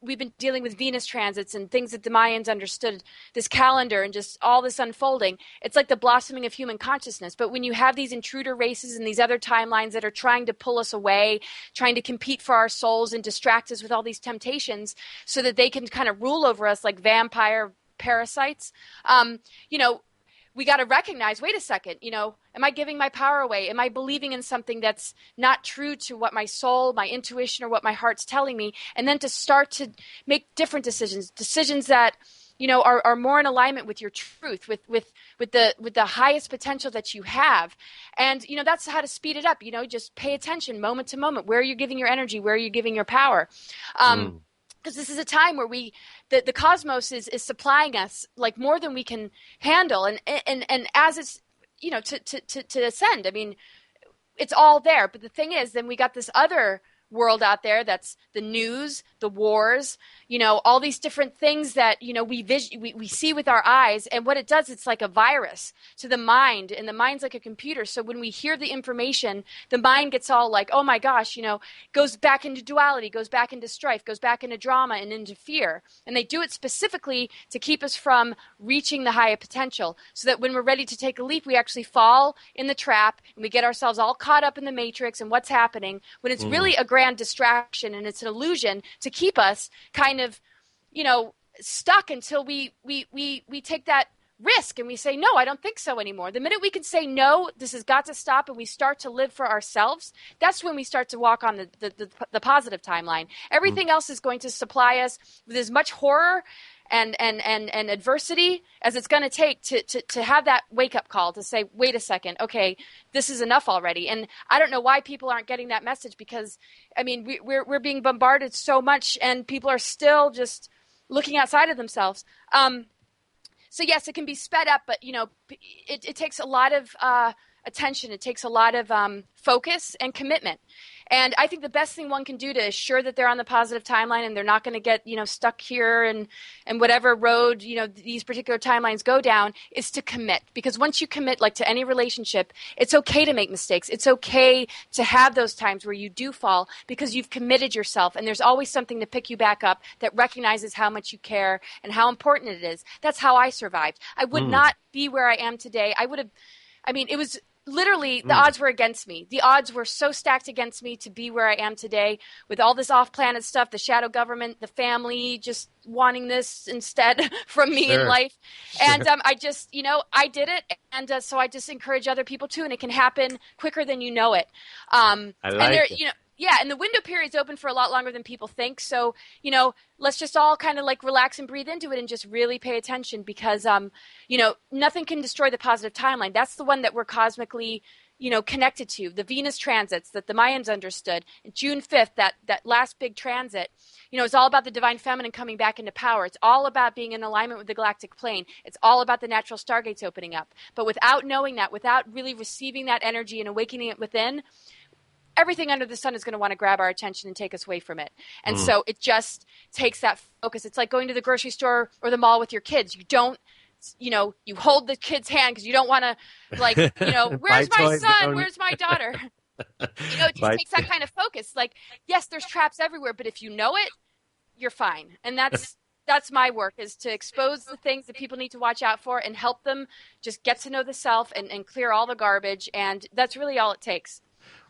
We've been dealing with Venus transits and things that the Mayans understood, this calendar and just all this unfolding. It's like the blossoming of human consciousness. But when you have these intruder races and these other timelines that are trying to pull us away, trying to compete for our souls and distract us with all these temptations so that they can kind of rule over us like vampire parasites, we got to recognize, wait a second, am I giving my power away? Am I believing in something that's not true to what my soul, my intuition, or what my heart's telling me? And then to start to make different decisions that, are more in alignment with your truth, with the highest potential that you have. And, that's how to speed it up. Just pay attention moment to moment. Where are you giving your energy? Where are you giving your power? Because this is a time where we the cosmos is supplying us like more than we can handle. And as it's, to ascend, I mean, it's all there. But the thing is, then we got this other world out there that's the news, the wars, all these different things that we see with our eyes. And what it does, it's like a virus to the mind, and the mind's like a computer. So when we hear the information, the mind gets all like, oh my gosh, goes back into duality, goes back into strife, goes back into drama and into fear. And they do it specifically to keep us from reaching the higher potential, so that when we're ready to take a leap, we actually fall in the trap and we get ourselves all caught up in the matrix and what's happening, when it's really a grand distraction, and it's an illusion to keep us kind of, stuck until we take that risk and we say, no, I don't think so anymore. The minute we can say, no, this has got to stop, and we start to live for ourselves, that's when we start to walk on the positive timeline. Everything else is going to supply us with as much horror and adversity as it's going to take to have that wake-up call to say, wait a second, okay, this is enough already. And I don't know why people aren't getting that message, because, I mean, we're being bombarded so much, and people are still just looking outside of themselves. So yes, it can be sped up, but it takes a lot of attention. It takes a lot of focus and commitment. And I think the best thing one can do to assure that they're on the positive timeline and they're not going to get stuck here and whatever road these particular timelines go down is to commit. Because once you commit, like to any relationship, it's okay to make mistakes. It's okay to have those times where you do fall, because you've committed yourself, and there's always something to pick you back up that recognizes how much you care and how important it is. That's how I survived. I would not be where I am today. It was literally, the odds were against me. The odds were so stacked against me to be where I am today, with all this off-planet stuff, the shadow government, the family just wanting this instead from me in life. And I just, I did it. And so I just encourage other people too. And it can happen quicker than you know it. I like it. Yeah, and the window period's open for a lot longer than people think. So, let's just all kind of like relax and breathe into it and just really pay attention, because, nothing can destroy the positive timeline. That's the one that we're cosmically, connected to. The Venus transits that the Mayans understood. And June 5th, that last big transit, it's all about the divine feminine coming back into power. It's all about being in alignment with the galactic plane. It's all about the natural stargates opening up. But without knowing that, without really receiving that energy and awakening it within, everything under the sun is going to want to grab our attention and take us away from it. And so it just takes that focus. It's like going to the grocery store or the mall with your kids. You don't, you hold the kid's hand because you don't want to, like, where's my son? Where's my daughter? It just takes that kind of focus. Like, yes, there's traps everywhere, but if you know it, you're fine. And that's my work, is to expose the things that people need to watch out for and help them just get to know the self and clear all the garbage. And that's really all it takes.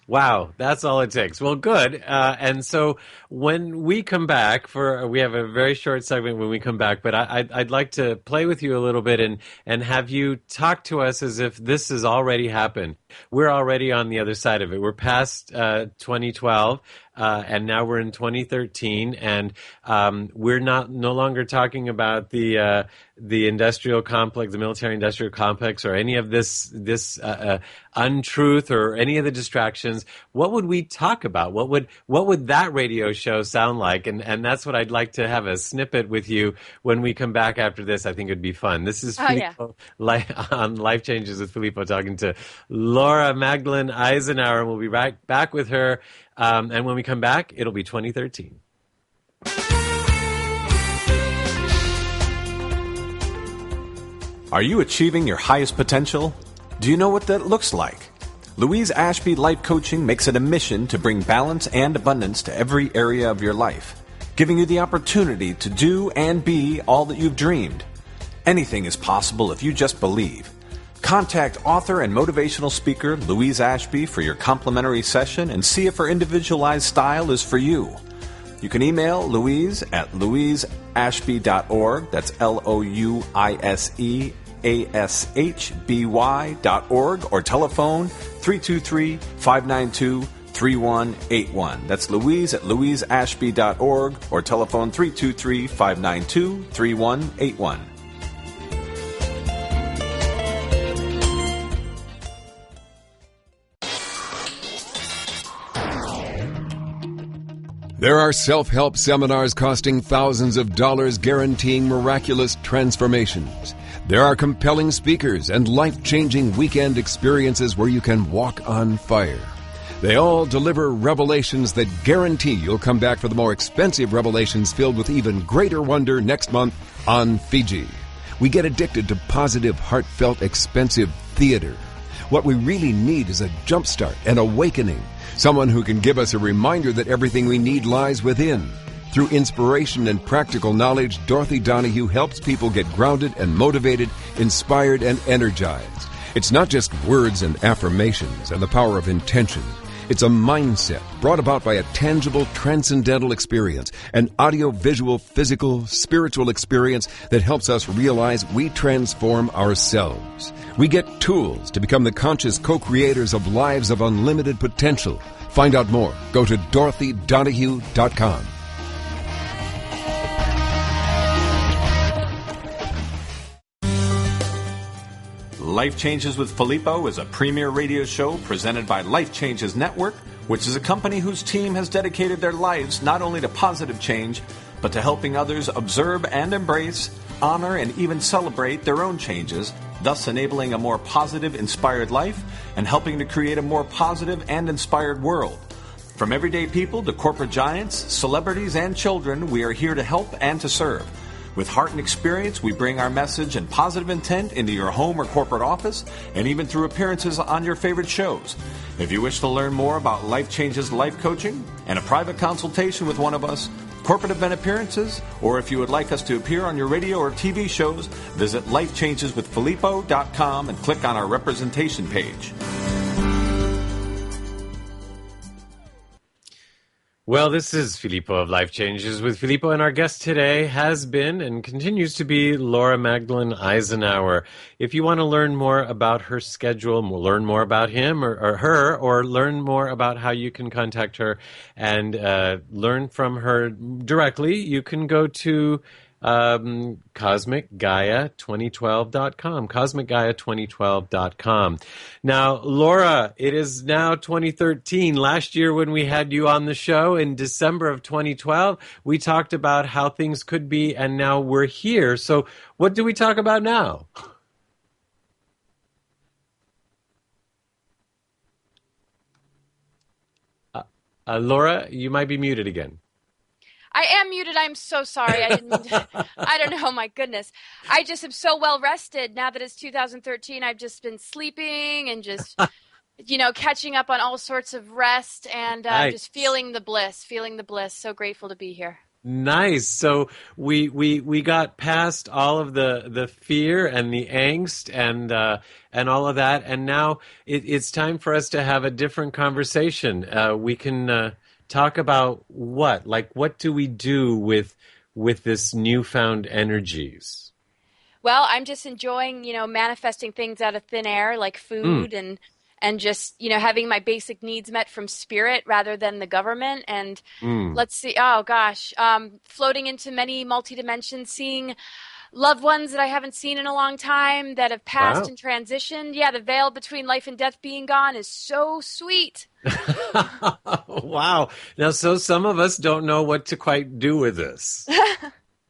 Wow, that's all it takes. Well, good. And so when we come back, we have a very short segment when we come back, but I'd like to play with you a little bit and have you talk to us as if this has already happened. We're already on the other side of it. We're past 2012. And now we're in 2013, and we're no longer talking about the industrial complex, the military-industrial complex, or any of this untruth or any of the distractions. What would we talk about? What would that radio show sound like? And that's what I'd like to have a snippet with you when we come back after this. I think it'd be fun. This is Filippo, on Life Changes with Filippo, talking to Laura Magdalene Eisenhower, and we'll be right back with her. And when we come back, it'll be 2013. Are you achieving your highest potential? Do you know what that looks like? Louise Ashby Life Coaching makes it a mission to bring balance and abundance to every area of your life, giving you the opportunity to do and be all that you've dreamed. Anything is possible if you just believe. Contact author and motivational speaker Louise Ashby for your complimentary session and see if her individualized style is for you. You can email Louise at louiseashby.org. That's LOUISEASHBY.org, or telephone 323-592-3181. That's Louise at louiseashby.org, or telephone 323-592-3181. There are self-help seminars costing thousands of dollars guaranteeing miraculous transformations. There are compelling speakers and life-changing weekend experiences where you can walk on fire. They all deliver revelations that guarantee you'll come back for the more expensive revelations filled with even greater wonder next month on Fiji. We get addicted to positive, heartfelt, expensive theater. What we really need is a jumpstart, an awakening, someone who can give us a reminder that everything we need lies within. Through inspiration and practical knowledge, Dorothy Donahue helps people get grounded and motivated, inspired and energized. It's not just words and affirmations and the power of intention. It's a mindset brought about by a tangible, transcendental experience, an audio-visual, physical, spiritual experience that helps us realize we transform ourselves. We get tools to become the conscious co-creators of lives of unlimited potential. Find out more. Go to DorothyDonahue.com. Life Changes with Filippo is a premier radio show presented by Life Changes Network, which is a company whose team has dedicated their lives not only to positive change, but to helping others observe and embrace, honor, and even celebrate their own changes, thus enabling a more positive, inspired life and helping to create a more positive and inspired world. From everyday people to corporate giants, celebrities, and children, we are here to help and to serve. With heart and experience, we bring our message and positive intent into your home or corporate office, and even through appearances on your favorite shows. If you wish to learn more about Life Changes life coaching and a private consultation with one of us, corporate event appearances, or if you would like us to appear on your radio or TV shows, visit lifechangeswithfilippo.com and click on our representation page. Well, this is Filippo of Life Changes with Filippo, and our guest today has been and continues to be Laura Magdalene Eisenhower. If you want to learn more about her schedule, learn more about him or her, or learn more about how you can contact her and learn from her directly, you can go to CosmicGaia2012.com, CosmicGaia2012.com. Now, Laura, it is now 2013. Last year when we had you on the show in December of 2012, we talked about how things could be, and now we're here. So what do we talk about now? Laura, you might be muted again. I am muted. I'm so sorry. I didn't mean to, I don't know. My goodness. I just am so well rested now that it's 2013. I've just been sleeping and just, catching up on all sorts of rest and Nice. just feeling the bliss. So grateful to be here. Nice. So we got past all of the fear and the angst and all of that, and now it's time for us to have a different conversation. We can talk about what do we do with this newfound energies? Well, I'm just enjoying, manifesting things out of thin air, like food and just, having my basic needs met from spirit rather than the government. And let's see, floating into many multi-dimensions, seeing loved ones that I haven't seen in a long time that have passed Wow. and transitioned. Yeah, the veil between life and death being gone is so sweet. Wow. Now, so some of us don't know what to quite do with this.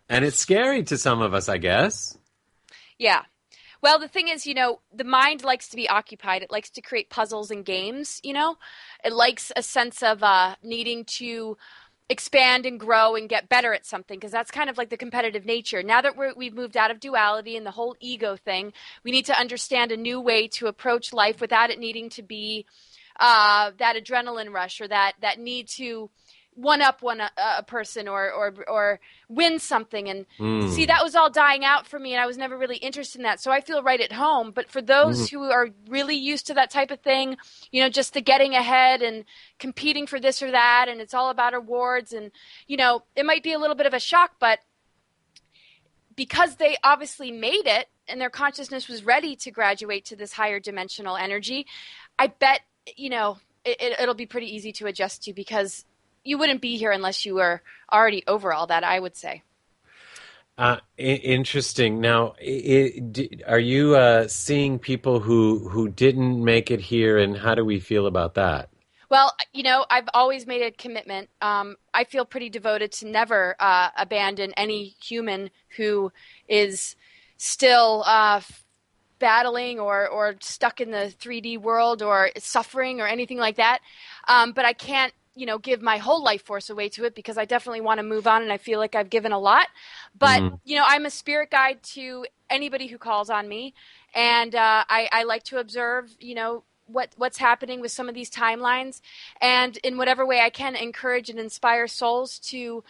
And it's scary to some of us, I guess. Yeah. Well, the thing is, the mind likes to be occupied. It likes to create puzzles and games, It likes a sense of needing to expand and grow and get better at something, because that's kind of like the competitive nature. Now that we've moved out of duality and the whole ego thing, we need to understand a new way to approach life without it needing to be that adrenaline rush or that need to one-up a person or win something. And see, that was all dying out for me, and I was never really interested in that. So I feel right at home. But for those who are really used to that type of thing, just the getting ahead and competing for this or that, and it's all about awards, and, it might be a little bit of a shock, but because they obviously made it and their consciousness was ready to graduate to this higher dimensional energy, I bet, it'll be pretty easy to adjust to, because you wouldn't be here unless you were already over all that, I would say. Interesting. Now, are you seeing people who didn't make it here, and how do we feel about that? Well, I've always made a commitment. I feel pretty devoted to never abandon any human who is still battling or stuck in the 3D world or suffering or anything like that. But I can't, give my whole life force away to it, because I definitely want to move on, and I feel like I've given a lot. But, I'm a spirit guide to anybody who calls on me. And I like to observe, what's happening with some of these timelines, and in whatever way I can encourage and inspire souls to,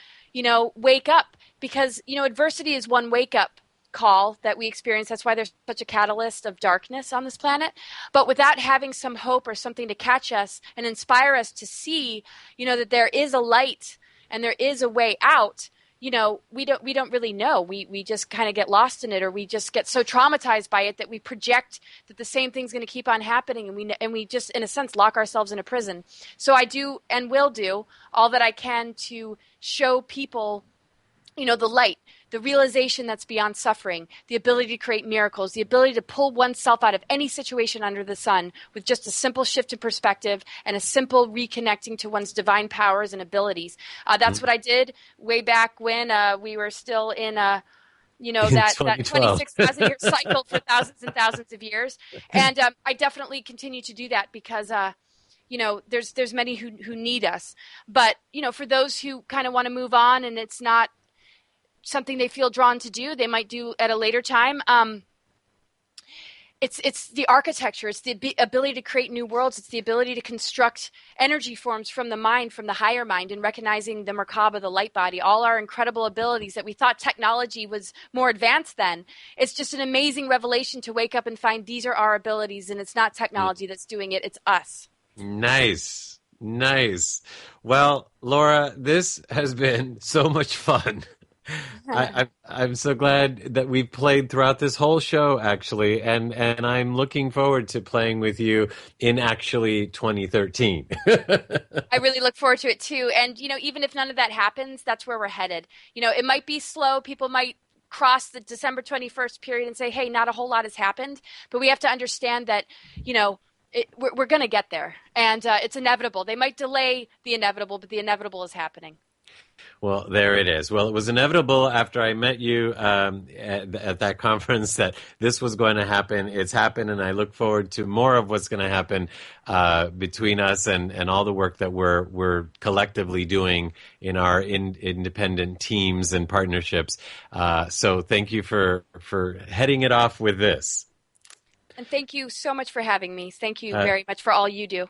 wake up, because, adversity is one wake up call that we experience. That's why there's such a catalyst of darkness on this planet. But without having some hope or something to catch us and inspire us to see, that there is a light and there is a way out, we don't really know. We just kind of get lost in it, or we just get so traumatized by it that we project that the same thing's going to keep on happening, and we just, in a sense, lock ourselves in a prison. So I do and will do all that I can to show people, the light, the realization that's beyond suffering, the ability to create miracles, the ability to pull oneself out of any situation under the sun with just a simple shift in perspective and a simple reconnecting to one's divine powers and abilities. That's what I did way back when we were still in that 26,000 year cycle for thousands and thousands of years. And I definitely continue to do that because there's many who need us. But, for those who kind of want to move on and it's not something they feel drawn to do, they might do at a later time. It's the architecture. It's the ability to create new worlds. It's the ability to construct energy forms from the mind, from the higher mind, and recognizing the Merkaba, the light body, all our incredible abilities that we thought technology was more advanced than. It's just an amazing revelation to wake up and find these are our abilities, and it's not technology that's doing it. It's us. Nice. Well, Laura, this has been so much fun. I'm so glad that we've played throughout this whole show, actually, and I'm looking forward to playing with you in actually 2013. I really look forward to it too. And even if none of that happens, that's where we're headed. It might be slow. People might cross the December 21st period and say, hey, not a whole lot has happened. But we have to understand that, we're going to get there, and it's inevitable. They might delay the inevitable, but the inevitable is happening. Well, there it is. Well, it was inevitable after I met you at that conference that this was going to happen. It's happened, and I look forward to more of what's going to happen between us and all the work that we're collectively doing in our independent teams and partnerships. So thank you for heading it off with this. And thank you so much for having me. Thank you very much for all you do.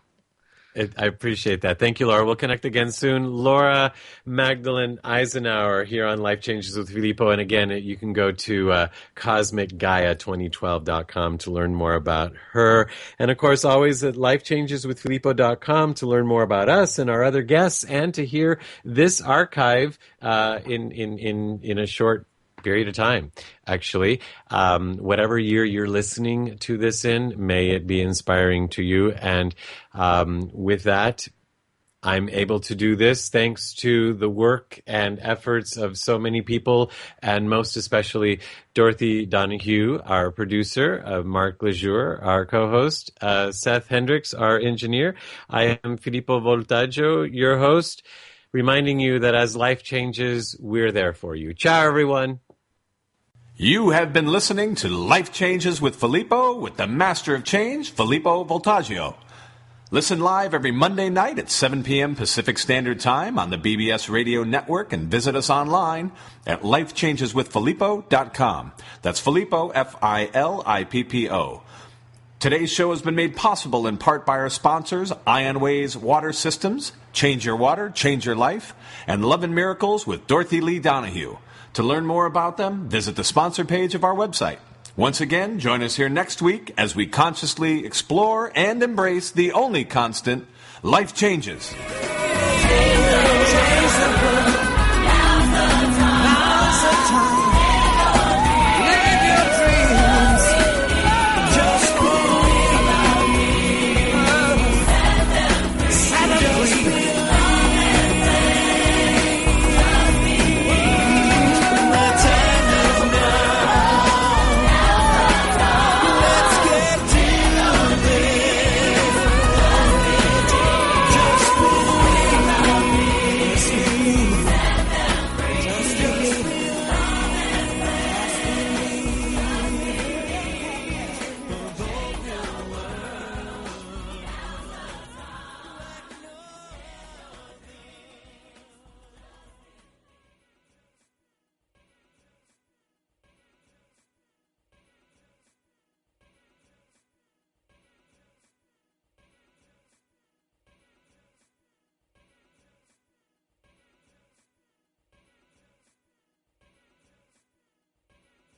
I appreciate that. Thank you, Laura. We'll connect again soon. Laura Magdalene Eisenhower here on Life Changes with Filippo. And again, you can go to CosmicGaia2012.com to learn more about her. And of course, always at lifechangeswithfilippo.com to learn more about us and our other guests, and to hear this archive in a short period of time, actually. Whatever year you're listening to this in, may it be inspiring to you. And with that, I'm able to do this thanks to the work and efforts of so many people, and most especially Dorothy Donahue, our producer, Mark Lejour, our co-host, Seth Hendricks, our engineer. I am Filippo Voltaggio, your host, reminding you that as life changes, we're there for you. Ciao, everyone. You have been listening to Life Changes with Filippo with the Master of Change, Filippo Voltaggio. Listen live every Monday night at 7 p.m. Pacific Standard Time on the BBS Radio Network, and visit us online at lifechangeswithfilippo.com. That's Filippo, Filippo. Today's show has been made possible in part by our sponsors, Ionways Water Systems, Change Your Water, Change Your Life, and Love and Miracles with Dorothy Lee Donahue. To learn more about them, visit the sponsor page of our website. Once again, join us here next week as we consciously explore and embrace the only constant, life changes. Change the world.